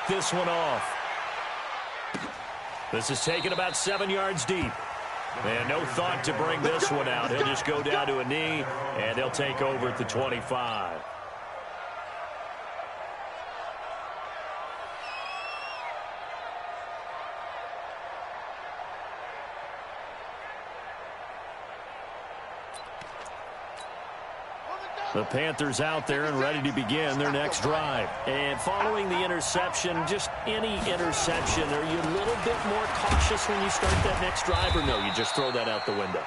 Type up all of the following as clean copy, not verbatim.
pick this one off. This is taken about 7 yards deep. And no thought to bring this one out. He'll just go down to a knee, and they'll take over at the 25. The Panthers out there and ready to begin their next drive. And following the interception, just any interception, are you a little bit more cautious when you start that next drive, or no, you just throw that out the window?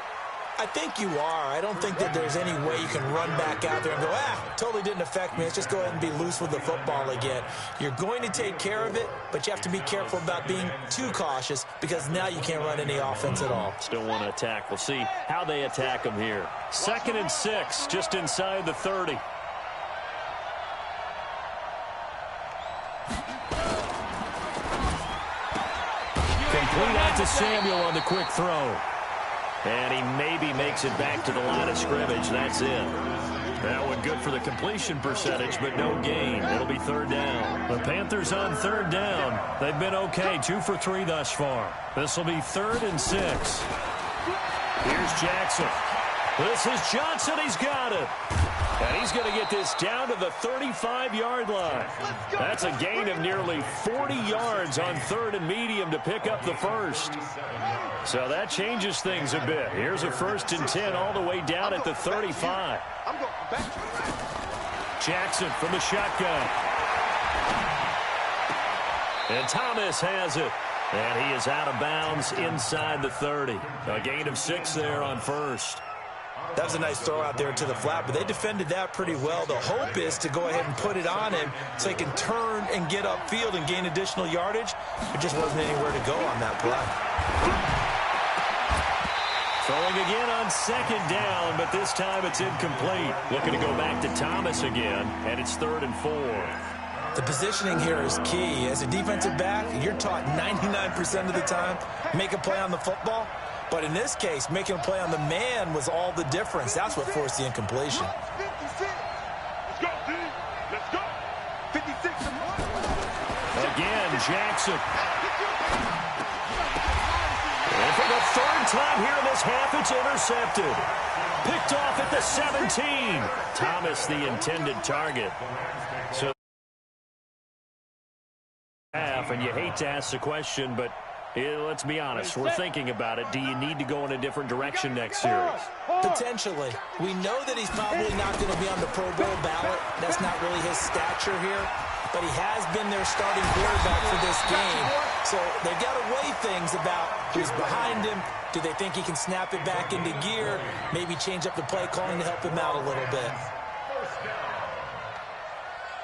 I think you are. I don't think that there's any way you can run back out there and go, totally didn't affect me. Let's just go ahead and be loose with the football again. You're going to take care of it, but you have to be careful about being too cautious because now you can't run any offense at all. Still want to attack. We'll see how they attack them here. 2nd and 6, just inside the 30. Complete out to Samuel on the quick throw. And he maybe makes it back to the line of scrimmage. That's it. That one good for the completion percentage, but no gain. It'll be 3rd down. The Panthers on 3rd down. They've been okay, 2 for 3 thus far. This will be 3rd and 6. Here's Jackson. This is Johnson. He's got it. And he's going to get this down to the 35-yard line. That's a gain of nearly 40 yards on 3rd and medium to pick up the first. So that changes things a bit. Here's a 1st and 10 all the way down at the 35. Jackson from the shotgun. And Thomas has it. And he is out of bounds inside the 30. A gain of 6 there on 1st. That was a nice throw out there to the flat, but they defended that pretty well. The hope is to go ahead and put it on him so he can turn and get upfield and gain additional yardage. There just wasn't anywhere to go on that play. Throwing again on 2nd down, but this time it's incomplete. Looking to go back to Thomas again, and it's 3rd and 4. The positioning here is key. As a defensive back, you're taught 99% of the time, make a play on the football. But in this case, making a play on the man was all the difference. That's what forced the incompletion. Let's go, D. Let's go. 56. Again, Jackson. And for the 3rd time here in this half, it's intercepted. Picked off at the 17. Thomas, the intended target. So half, and you hate to ask the question, but let's be honest, we're thinking about it. Do you need to go in a different direction next series? Potentially. We know that he's probably not going to be on the Pro Bowl ballot. That's not really his stature here. But he has been their starting quarterback for this game. So they've got to weigh things about who's behind him. Do they think he can snap it back into gear? Maybe change up the play calling to help him out a little bit.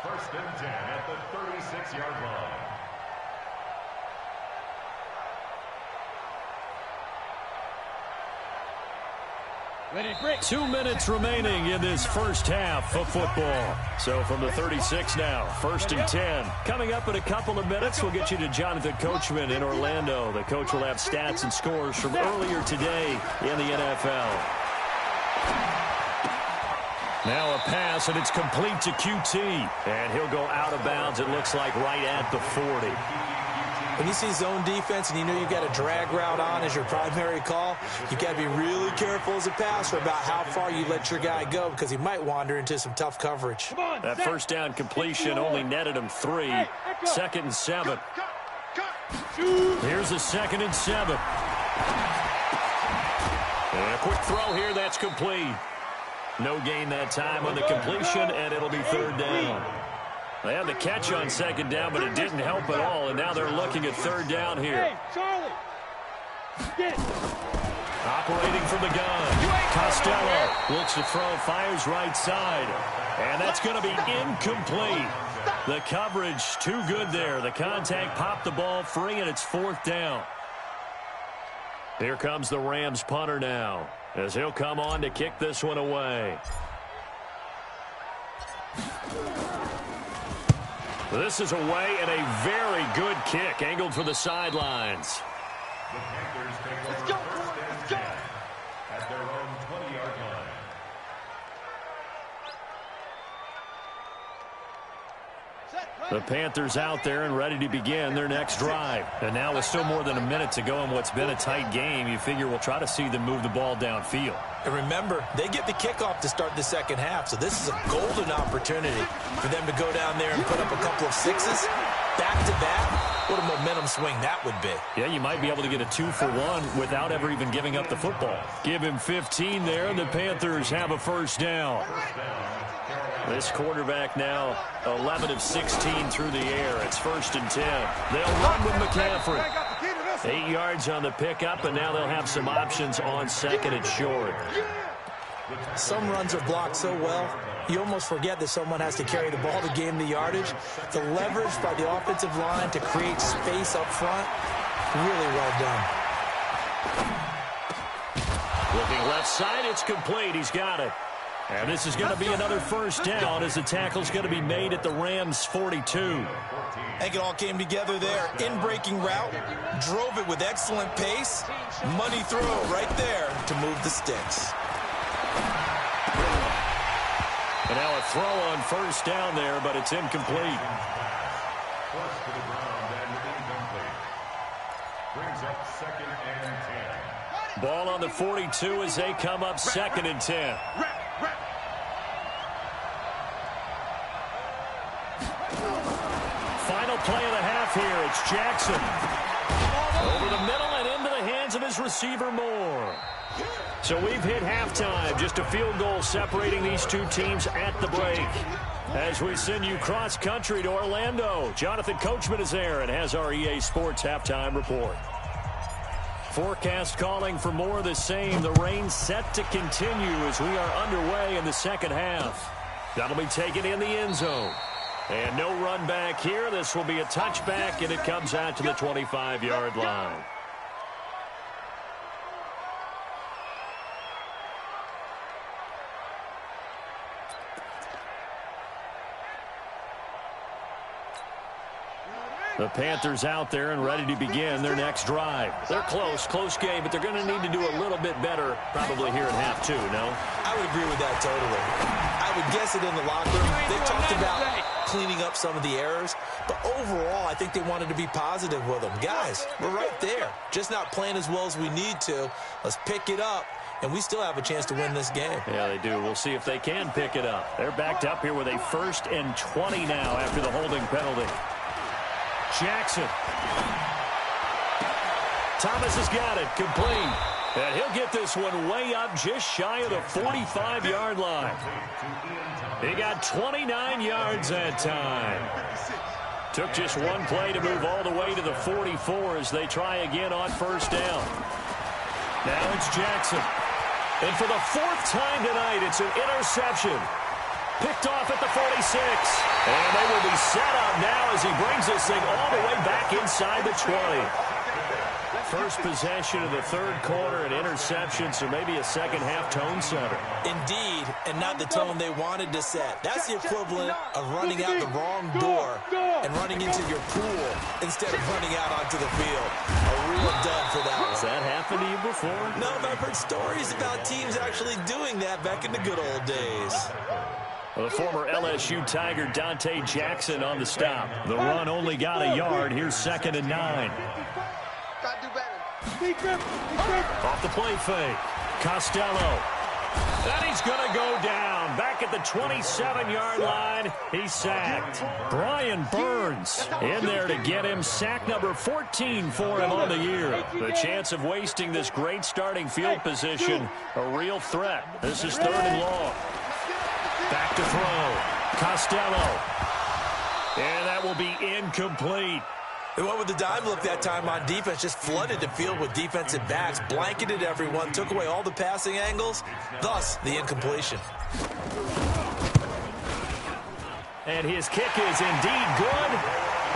1st and 10 at the 36-yard line. 2 minutes remaining in this first half of football. So from the 36 now, 1st and 10. Coming up in a couple of minutes, we'll get you to Jonathan Coachman in Orlando. The coach will have stats and scores from earlier today in the NFL. Now a pass, and it's complete to QT. And he'll go out of bounds, it looks like, right at the 40. When you see zone defense and you know you've got a drag route on as your primary call, you've got to be really careful as a passer about how far you let your guy go because he might wander into some tough coverage. That 1st down completion only netted him 3. 2nd and 7. Here's a 2nd and 7. And a quick throw here, that's complete. No gain that time on the completion, and it'll be 3rd down. They had the catch on 2nd down, but it didn't help at all, and now they're looking at 3rd down here. Operating from the gun. Costello looks to throw, fires right side, and that's going to be incomplete. The coverage too good there. The contact popped the ball free, and it's 4th down. Here comes the Rams punter now, as he'll come on to kick this one away. This is away and a very good kick, angled for the sidelines. The Panthers take over 1st and 10 at their own 20-yard line. Set. The Panthers out there and ready to begin their next drive. And now with still more than a minute to go in what's been a tight game, you figure we'll try to see them move the ball downfield. And remember, they get the kickoff to start the second half, so this is a golden opportunity for them to go down there and put up a couple of sixes back-to-back. What a momentum swing that would be. Yeah, you might be able to get a 2-for-1 without ever even giving up the football. Give him 15 there, and the Panthers have a first down. This quarterback now 11 of 16 through the air. It's 1st and 10. They'll run with McCaffrey. 8 yards on the pickup, and now they'll have some options on 2nd and short. Some runs are blocked so well, you almost forget that someone has to carry the ball to gain the yardage. The leverage by the offensive line to create space up front, really well done. Looking left side, it's complete. He's got it. And this is going to be another first down as the tackle's going to be made at the Rams' 42. I think it all came together there. In-breaking route, drove it with excellent pace. Money throw right there to move the sticks. And now a throw on first down there, but it's incomplete. Forced to the ground and incomplete. Brings up 2nd and 10. Ball on the 42 as they come up 2nd and 10. Final play of the half here. It's Jackson. Over the middle and into the hands of his receiver Moore. So we've hit halftime. Just a field goal separating these two teams at the break. As we send you cross-country to Orlando, Jonathan Coachman is there and has our EA Sports halftime report. Forecast calling for more of the same. The rain set to continue as we are underway in the second half. That'll be taken in the end zone. And no run back here. This will be a touchback, and it comes out to the 25-yard line. The Panthers out there and ready to begin their next drive. They're close game, but they're going to need to do a little bit better probably here in half 2, no? I would agree with that totally. I would guess it in the locker room. They talked about cleaning up some of the errors, but overall, I think they wanted to be positive with them. Guys, we're right there. Just not playing as well as we need to. Let's pick it up, and we still have a chance to win this game. Yeah, they do. We'll see if they can pick it up. They're backed up here with a 1st and 20 now after the holding penalty. Jackson. Thomas has got it. Complete. And he'll get this one way up just shy of the 45-yard line. He got 29 yards that time. Took just one play to move all the way to the 44 as they try again on first down. Now it's Jackson. And for the 4th time tonight, it's an interception. Picked off at the 46. And they will be set up now as he brings this thing all the way back inside the 20. First possession of the 3rd quarter, an interception, so maybe a second-half tone setter. Indeed, and not the tone they wanted to set. That's the equivalent of running out the wrong door and running into your pool instead of running out onto the field. A real dud for that one. Has that happened to you before? No, but I've heard stories about teams actually doing that back in the good old days. Well, the former LSU Tiger Dante Jackson on the stop. The run only got a yard. Here's 2nd and 9. Off the play fake. Costello. And he's going to go down. Back at the 27-yard line. He's sacked. Brian Burns in there to get him. Sack number 14 for him on the year. The chance of wasting this great starting field position, a real threat. This is 3rd and long. Back to throw. Costello. And that will be incomplete. They went with the dime look that time on defense, just flooded the field with defensive backs, blanketed everyone, took away all the passing angles, thus the incompletion. And his kick is indeed good,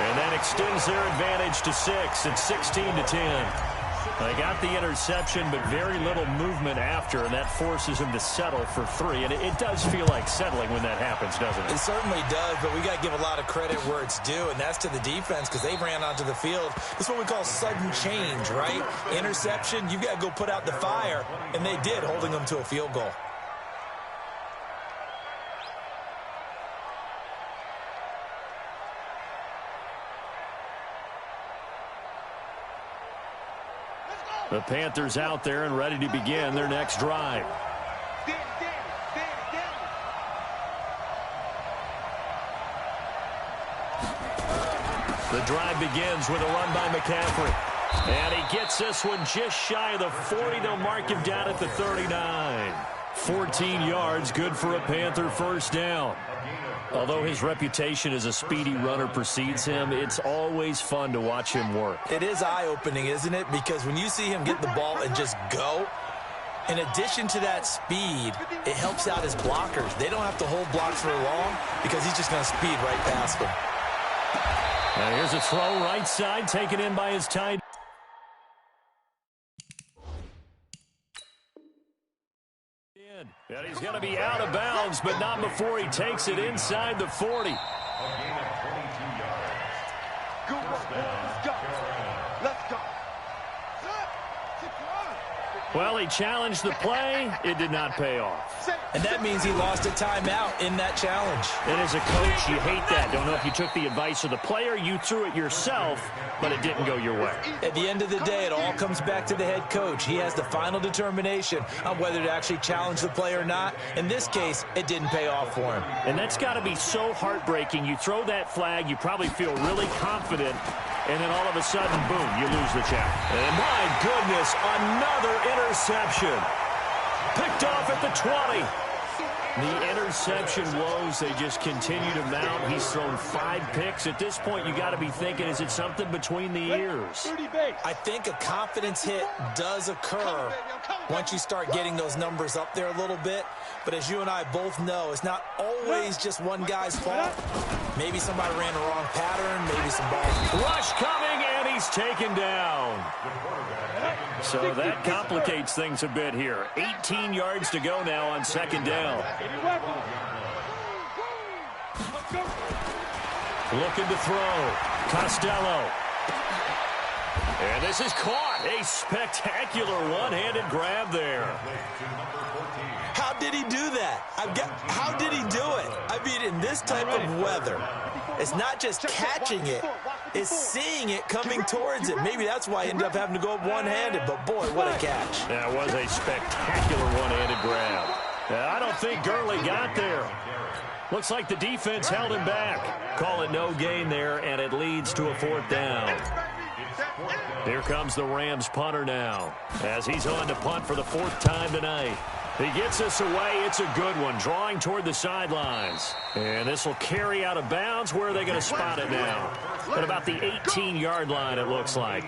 and that extends their advantage to 6. It's 16-10. They got the interception, but very little movement after, and that forces him to settle for 3. And it does feel like settling when that happens, doesn't it? It certainly does, but we got to give a lot of credit where it's due, and that's to the defense because they ran onto the field. This is what we call sudden change, right? Interception, you got to go put out the fire, and they did, holding them to a field goal. The Panthers out there and ready to begin their next drive. The drive begins with a run by McCaffrey. And he gets this one just shy of the 40. They'll mark him down at the 39. 14 yards, good for a Panther first down. Although his reputation as a speedy runner precedes him, it's always fun to watch him work. It is eye-opening, isn't it? Because when you see him get the ball and just go, in addition to that speed, it helps out his blockers. They don't have to hold blocks for long because he's just going to speed right past them. Now here's a throw right side, taken in by his tight end. And he's going to be out of bounds, but not before he takes it inside the 40. A gain of 22 yards. Good work, let's go. Let's go. Well, he challenged the play. It did not pay off. And that means he lost a timeout in that challenge. And as a coach, you hate that. Don't know if you took the advice of the player, you threw it yourself, but it didn't go your way. At the end of the day, it all comes back to the head coach. He has the final determination on whether to actually challenge the play or not. In this case, it didn't pay off for him. And that's got to be so heartbreaking. You throw that flag, you probably feel really confident, and then all of a sudden, boom, you lose the check. And my goodness, another interception. Picked off at the 20. The interception woes, they just continue to mount. He's thrown 5 picks. At this point, you got to be thinking, is it something between the ears? I think a confidence hit does occur once you start getting those numbers up there a little bit. But as you and I both know, it's not always just one guy's fault. Maybe somebody ran the wrong pattern, maybe some balls. Rush coming, and he's taken down. So that complicates things a bit here. 18 yards to go now on second down. Looking to throw. Costello. And this is caught. A spectacular one-handed grab there. How did he do that? How did he do it? I mean, in this type of weather, it's not just catching it, it's seeing it coming towards it. Maybe that's why he ended up having to go up one-handed, but boy, what a catch. That was a spectacular one-handed grab. I don't think Gurley got there. Looks like the defense held him back. Call it no gain there, and it leads to a 4th down. Here comes the Rams punter now, as he's on to punt for the 4th time tonight. He gets this away. It's a good one, drawing toward the sidelines. And this will carry out of bounds. Where are they going to spot it now? At about the 18-yard line, it looks like.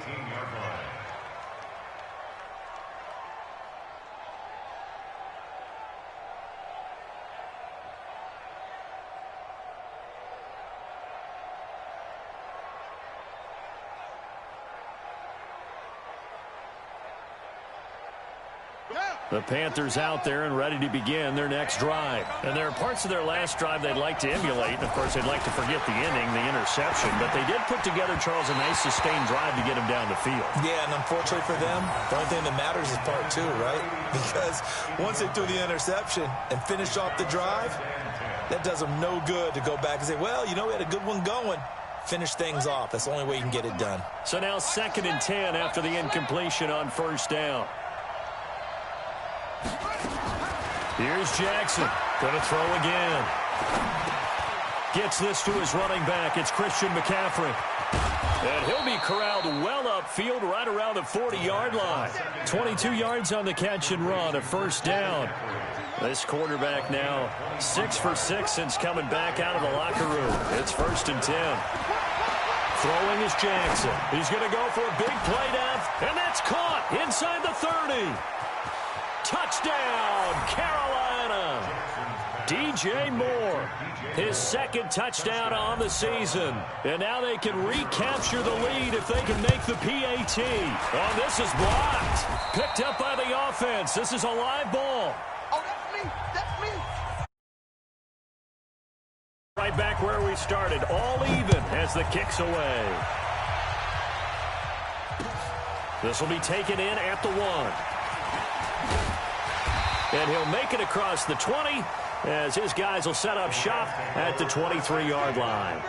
The Panthers out there and ready to begin their next drive. And there are parts of their last drive they'd like to emulate. And, of course, they'd like to forget the ending, the interception. But they did put together, Charles, a nice sustained drive to get him down the field. Yeah, and unfortunately for them, the only thing that matters is part 2, right? Because once they threw the interception and finished off the drive, that does them no good to go back and say, well, you know, we had a good one going. Finish things off. That's the only way you can get it done. So now 2nd and 10 after the incompletion on 1st down. Here's Jackson. Going to throw again. Gets this to his running back. It's Christian McCaffrey. And he'll be corralled well upfield right around the 40-yard line. 22 yards on the catch and run, a 1st down. This quarterback now 6 for 6 since coming back out of the locker room. It's 1st and 10. Throwing is Jackson. He's going to go for a big play down, and that's caught inside the 30. Touchdown, Carolina. DJ Moore, his 2nd touchdown on the season. And now they can recapture the lead if they can make the PAT. Oh, this is blocked. Picked up by the offense. This is a live ball. Oh, that's me. That's me. Right back where we started. All even as the kick's away. This will be taken in at the 1. And he'll make it across the 20 as his guys will set up shop at the 23-yard line.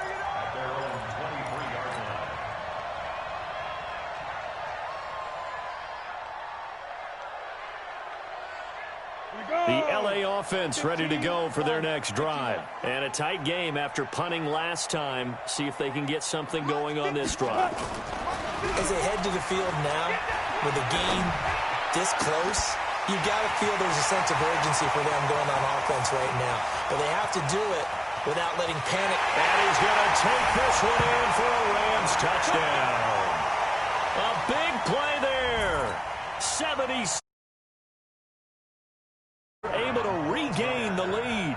The LA offense ready to go for their next drive. And a tight game after punting last time. See if they can get something going on this drive. As they head to the field now, with the game this close, you got to feel there's a sense of urgency for them going on offense right now. But they have to do it without letting panic. And he's going to take this one in for a Rams touchdown. A big play there. 70. Able to regain the lead.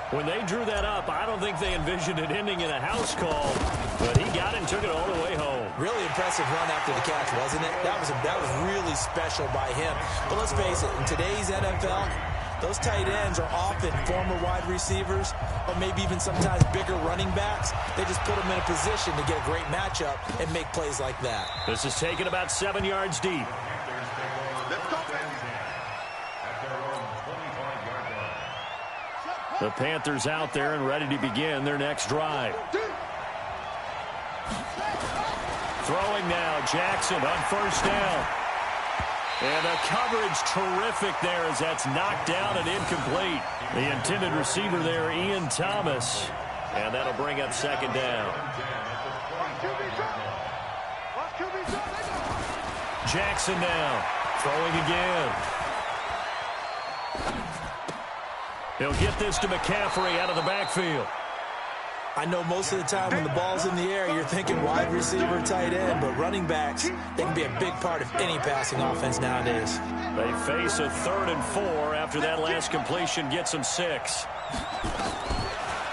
When they drew that up, I don't think they envisioned it ending in a house call, but he got it and took it all the way home. Really impressive run after the catch, wasn't it? That was really special by him. But let's face it, in today's NFL, those tight ends are often former wide receivers or maybe even sometimes bigger running backs. They just put them in a position to get a great matchup and make plays like that. This is taken about 7 yards deep. The Panthers out there and ready to begin their next drive. Throwing now, Jackson on first down. And the coverage terrific there as that's knocked down and incomplete. The intended receiver there, Ian Thomas. And that'll bring up second down. Jackson now, throwing again. He'll get this to McCaffrey out of the backfield. I know most of the time when the ball's in the air, you're thinking wide receiver, tight end, but running backs, they can be a big part of any passing offense nowadays. They face a 3rd and 4 after that last completion gets them 6.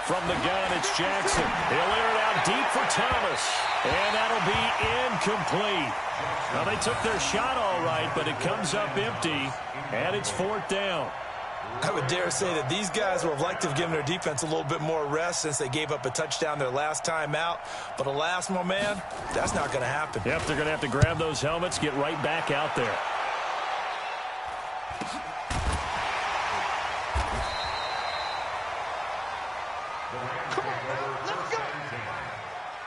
From the gun, it's Jackson. He'll air it out deep for Thomas. And that'll be incomplete. Well, they took their shot all right, but it comes up empty, and it's 4th down. I would dare say that these guys would have liked to have given their defense a little bit more rest since they gave up a touchdown their last time out. But alas, my man, that's not going to happen. Yep, they're going to have to grab those helmets, get right back out there. Come on, let's go.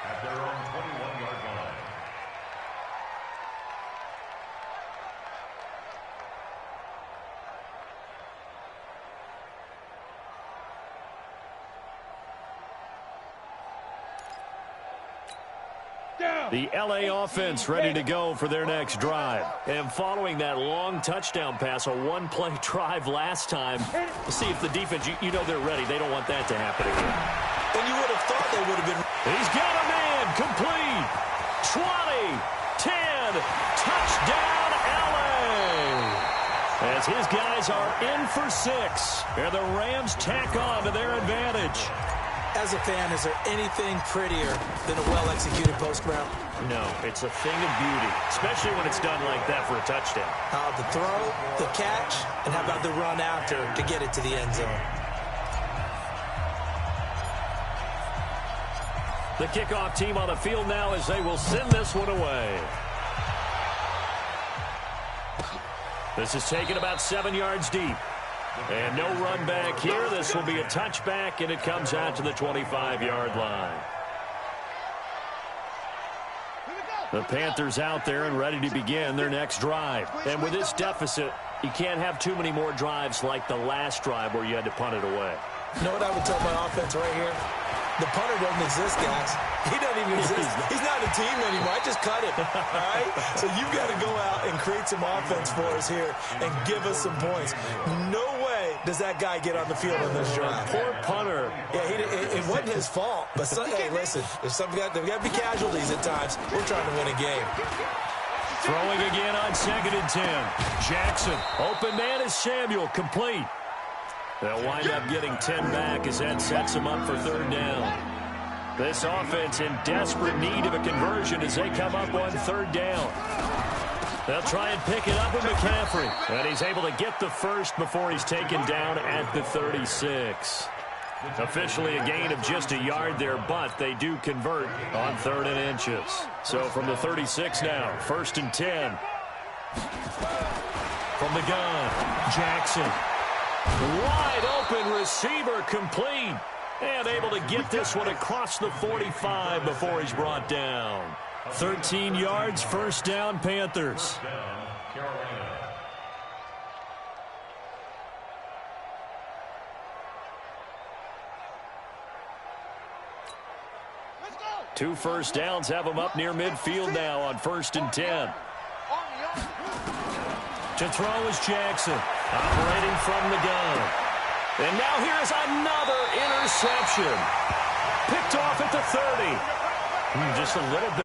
At their own 21-yard line. The LA offense ready to go for their next drive. And following that long touchdown pass, a one-play drive last time, we'll see if the defense, you know they're ready. They don't want that to happen again. And you would have thought they would have been. He's got a man, complete. 20, 10, touchdown LA. As his guys are in for 6. And the Rams tack on to their advantage. As a fan, is there anything prettier than a well-executed post route? No, it's a thing of beauty, especially when it's done like that for a touchdown. How the throw, the catch, and how about the run after to get it to the end zone? The kickoff team on the field now as they will send this one away. This is taken about 7 yards deep. And no run back here. This will be a touchback, and it comes out to the 25-yard line. The Panthers out there and ready to begin their next drive. And with this deficit, you can't have too many more drives like the last drive where you had to punt it away. You know what I would tell my offense right here? The punter doesn't exist, guys. He doesn't even exist. He's not a team anymore. I just cut him, all right? So you've got to go out and create some offense for us here and give us some points. No way does that guy get on the field in this drive. Poor punter. Yeah, it wasn't his fault. But, hey, listen, there's got to be casualties at times. We're trying to win a game. Throwing again on 2nd and 10. Jackson, open man is Samuel, complete. They'll wind up getting 10 back as that sets them up for 3rd down. This offense in desperate need of a conversion as they come up on 3rd down. They'll try and pick it up with McCaffrey. And he's able to get the first before he's taken down at the 36. Officially a gain of just a yard there, but they do convert on 3rd and inches. So from the 36 now, 1st and 10. From the gun, Jackson. Wide open receiver, complete. And able to get this one across the 45 before he's brought down. 13 yards, 1st down, Panthers. 2 first downs have them up near midfield now on 1st and 10. To throw is Jackson, operating from the gun. And now here is another interception. Picked off at the 30. Just a little bit.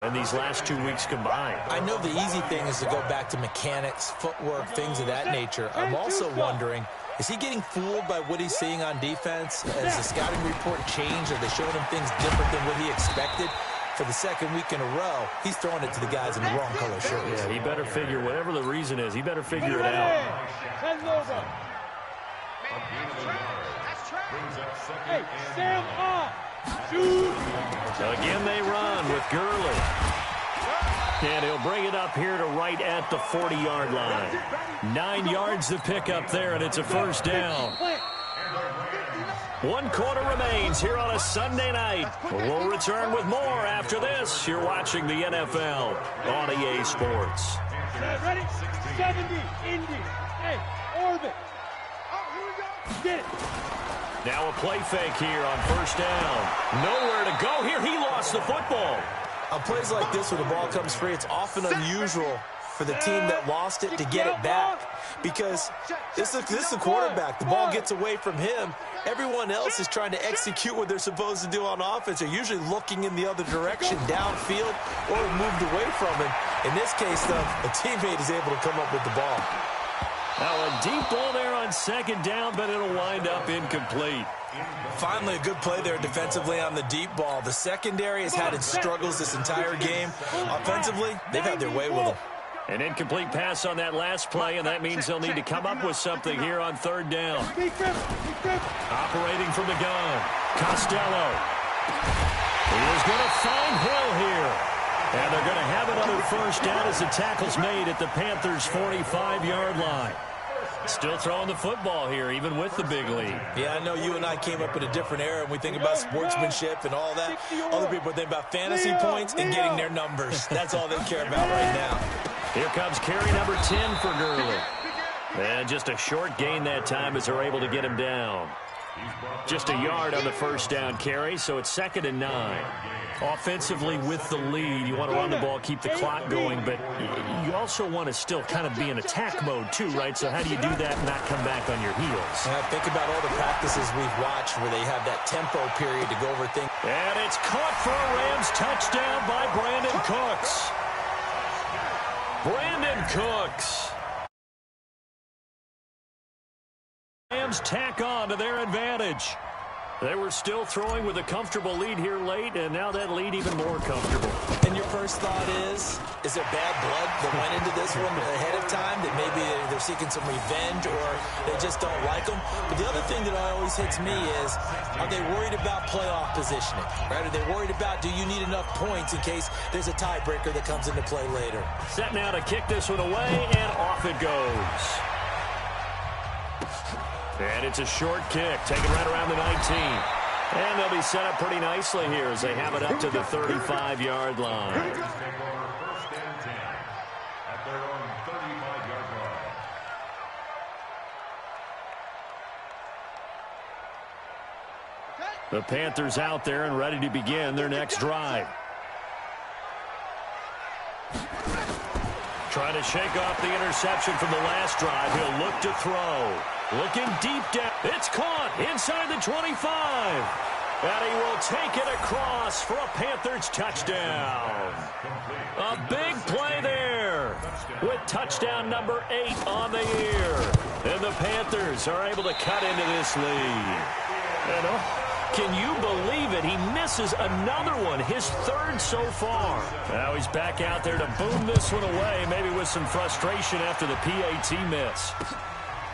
And these last 2 weeks combined. I know the easy thing is to go back to mechanics, footwork, things of that nature. I'm also wondering, is he getting fooled by what he's seeing on defense? Has the scouting report changed? Are they showing him things different than what he expected? For the 2nd week in a row, he's throwing it to the guys in the wrong color shirts. Yeah, he better figure, whatever the reason is, he better figure it out. Hey, stand up. Shoot. Again they run with Gurley. And he'll bring it up here to right at the 40-yard line. 9 yards to pick up there, and it's a first down. 1 quarter remains here on a Sunday night. We'll return with more after this. You're watching the NFL on EA Sports. Ready? 70, Indy. Hey, orbit. Get it. Now a play fake here on 1st down. Nowhere to go here. He lost the football. On plays like this where the ball comes free, it's often unusual for the team that lost it to get it back. Because this is the quarterback. The ball gets away from him. Everyone else is trying to execute what they're supposed to do on offense. They're usually looking in the other direction, downfield, or moved away from him. In this case, though, a teammate is able to come up with the ball. Now a deep ball there on 2nd down, but it'll wind up incomplete. Finally, a good play there defensively on the deep ball. The secondary has had its struggles this entire game. Offensively, they've had their way with them. An incomplete pass on that last play, and that means they'll need to come up with something here on 3rd down. Operating from the gun, Costello. He is going to find Hill here. And they're going to have another first down as the tackle's made at the Panthers' 45-yard line. Still throwing the football here, even with the big lead. Yeah, I know you and I came up in a different era, and we think about sportsmanship and all that. Other people think about fantasy points and getting their numbers. That's all they care about right now. Here comes carry number 10 for Gurley. And just a short gain that time as they're able to get him down. Just a yard on the first down carry, so it's 2nd and 9. Offensively with the lead, you want to run the ball, keep the clock going, but you also want to still kind of be in attack mode too, right? So how do you do that and not come back on your heels? Think about all the practices we've watched where they have that tempo period to go over things. And it's caught for a Rams touchdown by Brandon Cooks. Brandon Cooks. Rams tack on to their advantage. They were still throwing with a comfortable lead here late, and now that lead even more comfortable. And your first thought is there bad blood that went into this one ahead of time, that maybe they're seeking some revenge or they just don't like them? But the other thing that always hits me is, are they worried about playoff positioning? Right? Are they worried about, do you need enough points in case there's a tiebreaker that comes into play later? Set now to kick this one away, and off it goes. And it's a short kick, taken right around the 19. And they'll be set up pretty nicely here as they have it up to the 35-yard line. Take over 1st and 10 at their own 35-yard line. The Panthers out there and ready to begin their next drive. Trying to shake off the interception from the last drive. He'll look to throw. Looking deep down. It's caught inside the 25. And he will take it across for a Panthers touchdown. A big play there with touchdown number 8 on the year. And the Panthers are able to cut into this lead. And can you believe it? He misses another one, his 3rd so far. Now he's back out there to boom this one away, maybe with some frustration after the PAT miss.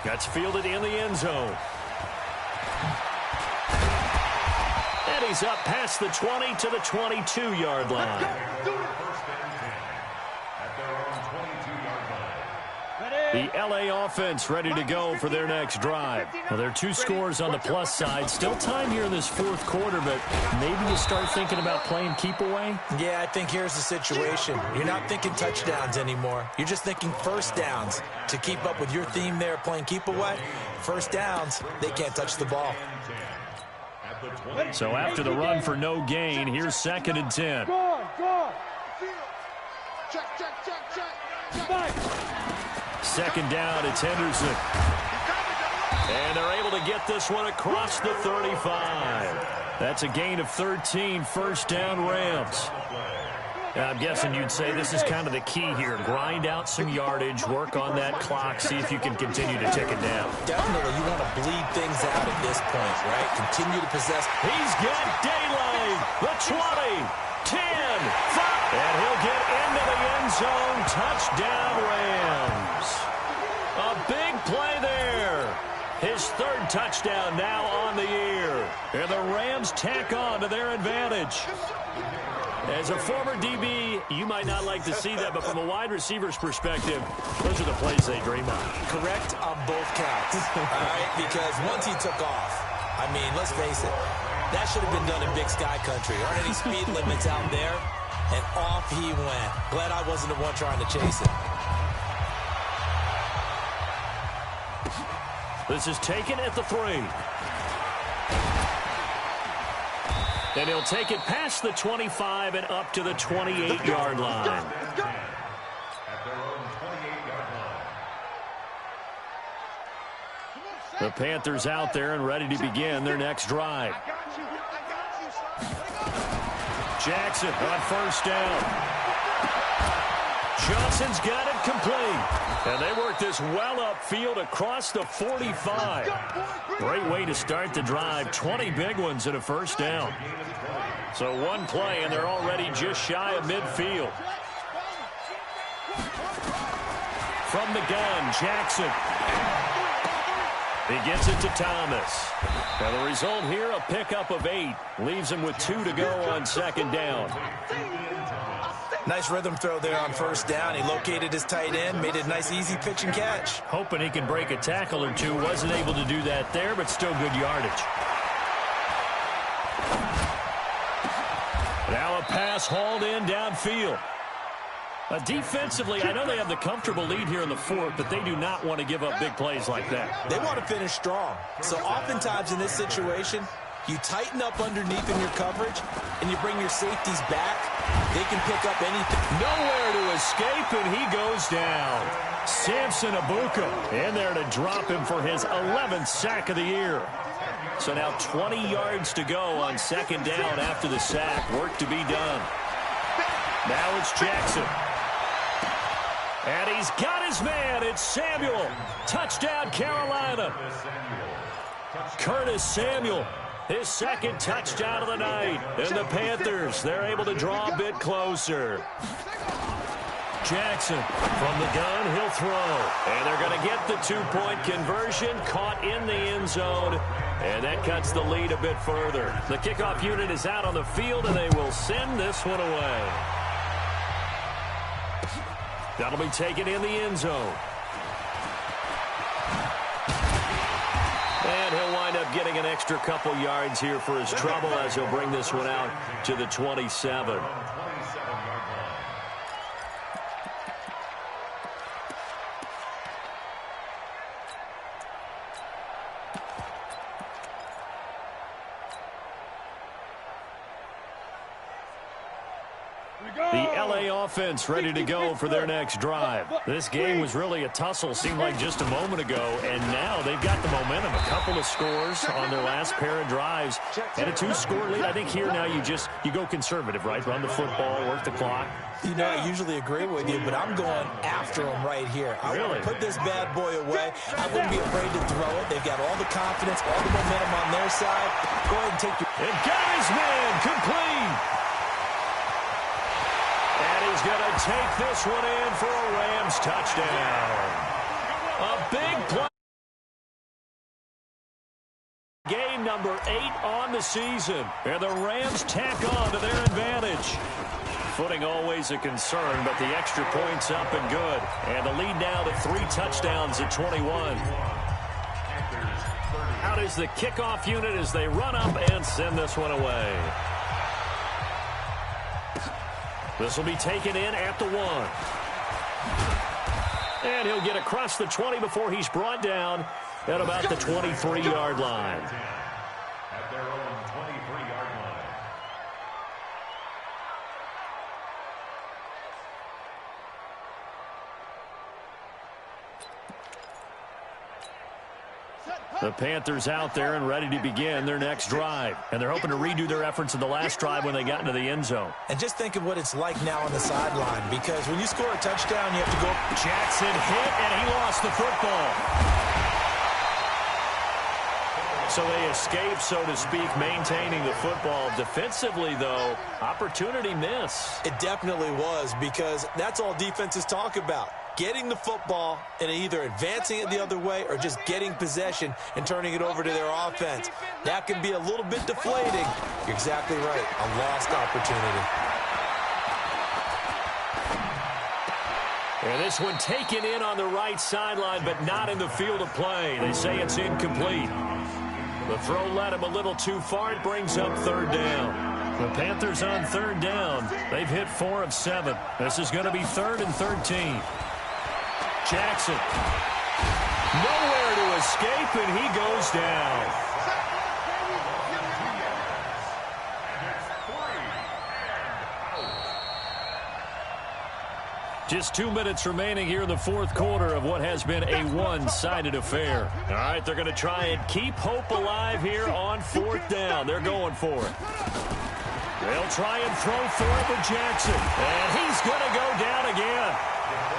Gets fielded in the end zone. And he's up past the 20 to the 22-yard line. 1st and 10 at their own 22-yard line. The LA offense ready to go for their next drive. Well, there are 2 scores on the plus side. Still time here in this 4th quarter, but maybe you start thinking about playing keep away? Yeah, I think here's the situation. You're not thinking touchdowns anymore. You're just thinking first downs. To keep up with your theme there, playing keep away, first downs, they can't touch the ball. So after the run for no gain, here's 2nd and 10. Second down, it's Henderson. And they're able to get this one across the 35. That's a gain of 13, first down Rams. I'm guessing you'd say this is kind of the key here. Grind out some yardage, work on that clock, see if you can continue to tick it down. Definitely, you want to bleed things out at this point, right? Continue to possess. He's got daylight. The 20, 10, 5. And he'll get into the end zone. Touchdown, Rams. A big play there. His 3rd touchdown now on the year. And the Rams tack on to their advantage. As a former DB, you might not like to see that, but from a wide receiver's perspective, those are the plays they dream of. Correct on both counts, all right? Because once he took off, I mean, let's face it, that should have been done in Big Sky Country. Aren't any speed limits out there? And off he went. Glad I wasn't the one trying to chase it. This is taken at the 3. And he'll take it past the 25 and up to the 28-yard line. At their own 28-yard line. The Panthers out there and ready to begin their next drive. Jackson on first down. Johnson's got it complete. And they work this well upfield across the 45. Great way to start the drive. 20 big ones and a first down. So one play, and they're already just shy of midfield. From the gun, Jackson. He gets it to Thomas. And the result here, a pickup of 8. Leaves him with 2 to go on second down. Nice rhythm throw there on first down. He located his tight end, made it a nice, easy pitch and catch. Hoping he can break a tackle or two. Wasn't able to do that there, but still good yardage. Now a pass hauled in downfield. Defensively, I know they have the comfortable lead here in the 4th, but they do not want to give up big plays like that. They want to finish strong. So oftentimes in this situation, you tighten up underneath in your coverage, and you bring your safeties back. They can pick up anything. Nowhere to escape, and he goes down. Samson Abuka in there to drop him for his 11th sack of the year. So now 20 yards to go on second down after the sack. Work to be done. Now it's Jackson. And he's got his man. It's Samuel. Touchdown, Carolina. Curtis Samuel. His 2nd touchdown of the night. And the Panthers, they're able to draw a bit closer. Jackson from the gun, he'll throw. And they're going to get the 2-point conversion, caught in the end zone. And that cuts the lead a bit further. The kickoff unit is out on the field, and they will send this one away. That'll be taken in the end zone. And he'll wind up getting an extra couple yards here for his trouble as he'll bring this one out to the 27. The LA offense ready to go for their next drive. This game was really a tussle, seemed like just a moment ago, and now they've got the momentum. A couple of scores on their last pair of drives, and a 2-score lead. I think here now you go conservative, right? Run the football, work the clock. You know, I usually agree with you, but I'm going after them right here. I want to put this bad boy away. I wouldn't be afraid to throw it. They've got all the confidence, all the momentum on their side. Go ahead and take your... And got his man complete. And he's going to take this one in for a Rams touchdown. A big play. Game number 8 on the season. And the Rams tack on to their advantage. Footing always a concern, but the extra point's up and good. And the lead now to 3 touchdowns at 21. Out is the kickoff unit as they run up and send this one away. This will be taken in at the 1. And he'll get across the 20 before he's brought down at about the 23-yard line. At their own The Panthers out there and ready to begin their next drive. And they're hoping to redo their efforts in the last drive when they got into the end zone. And just think of what it's like now on the sideline, because when you score a touchdown, you have to go. Jackson hit, and he lost the football. So they escape, so to speak, maintaining the football. Defensively, though, opportunity miss. It definitely was, because that's all defenses talk about. Getting the football and either advancing it the other way or just getting possession and turning it over to their offense. That can be a little bit deflating. You're exactly right. A lost opportunity. And this one taken in on the right sideline, but not in the field of play. They say it's incomplete. The throw led him a little too far. It brings up third down. The Panthers on third down. They've hit 4 of 7. This is going to be 3rd and 13. Jackson. Nowhere to escape, and he goes down. Just 2 minutes remaining here in the fourth quarter of what has been a one-sided affair. All right, they're going to try and keep hope alive here on 4th down. They're going for it. They'll try and throw for it with Jackson. And he's going to go down again.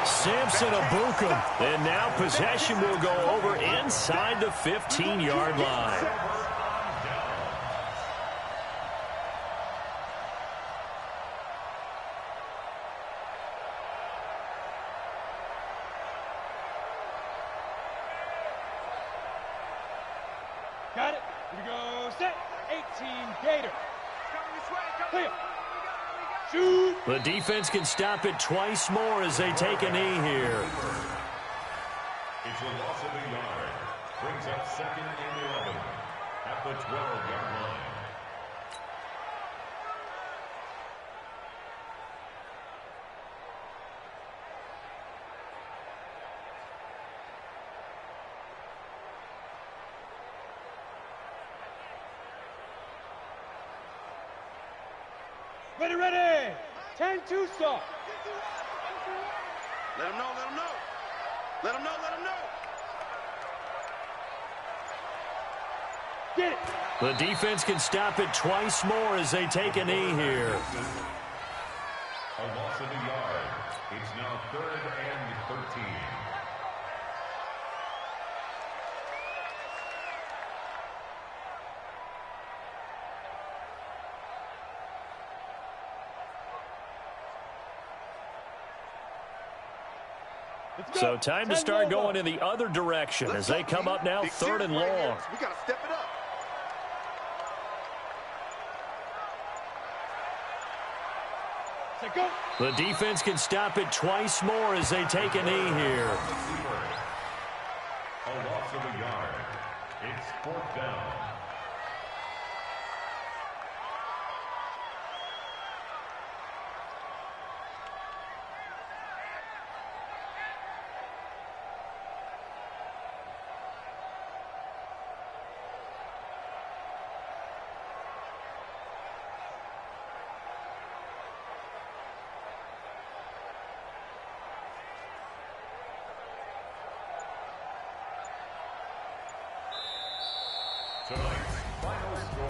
Samson Abukum. And now possession will go over inside the 15-yard line. Got it. Here we go. Set. 18 Gator. Clear. Shoot. The defense can stop it twice more as they take a knee here. It's a loss of a yard. Brings up 2nd and 11 at the 12-yard line. Ready, ready. 10-2 start. Let him know, let him know. Let him know, let him know. Get it. The defense can stop it twice more as they take a knee here. A loss of a yard. It's now 3rd and 13. So time to start going in the other direction as they come up now 3rd and long. We got to step it up. Set, go. The defense can stop it twice more as they take a knee here. A loss of a yard. It's 4th down.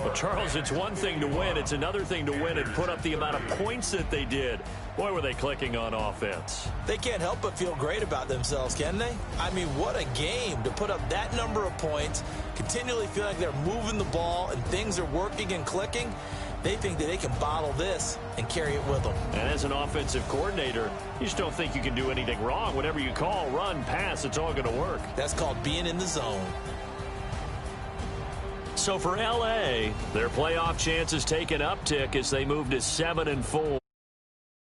Well, Charles, it's one thing to win. It's another thing to win and put up the amount of points that they did. Boy, were they clicking on offense. They can't help but feel great about themselves, can they? I mean, what a game to put up that number of points, continually feel like they're moving the ball and things are working and clicking. They think that they can bottle this and carry it with them. And as an offensive coordinator, you just don't think you can do anything wrong. Whatever you call, run, pass, it's all going to work. That's called being in the zone. So for L.A., their playoff chances take an uptick as they move to 7-4.